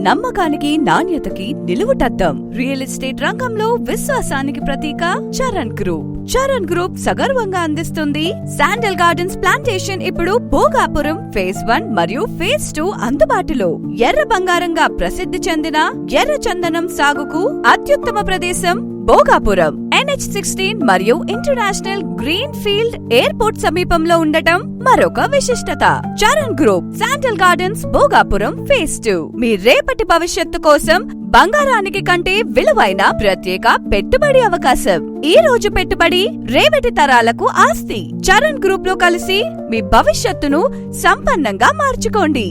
నమ్మకానికి నాణ్యతకి నిలువుటద్దం. Real estate రంగంలో విశ్వాసానికి ప్రతీక చరణ్ గ్రూప్. చరణ్ గ్రూప్ సగర్వంగా అందిస్తుంది శాండల్ గార్డెన్స్ ప్లాంటేషన్. ఇప్పుడు భోగాపురం ఫేజ్ 1 మరియు ఫేజ్ 2 అందుబాటులో. ఎర్ర బంగారంగా ప్రసిద్ధి చెందిన ఎర్ర చందనం సాగుకు అత్యుత్తమ ప్రదేశం భోగాపురం. NH16 మరియు ఇంటర్నేషనల్ గ్రీన్ ఫీల్డ్ ఎయిర్పోర్ట్ సమీపంలో ఉండటం మరొక విశిష్టత. Charan group sandal gardens Bhogapuram phase 2. మీ రేపటి భవిష్యత్తు కోసం బంగారానికి కంటే విలువైన ప్రత్యేక పెట్టుబడి అవకాశం. ఈ రోజు పెట్టుబడి రేపటి తరాలకు ఆస్తి. చరణ్ గ్రూప్ లో కలిసి మీ భవిష్యత్తును సంపన్నంగా మార్చుకోండి.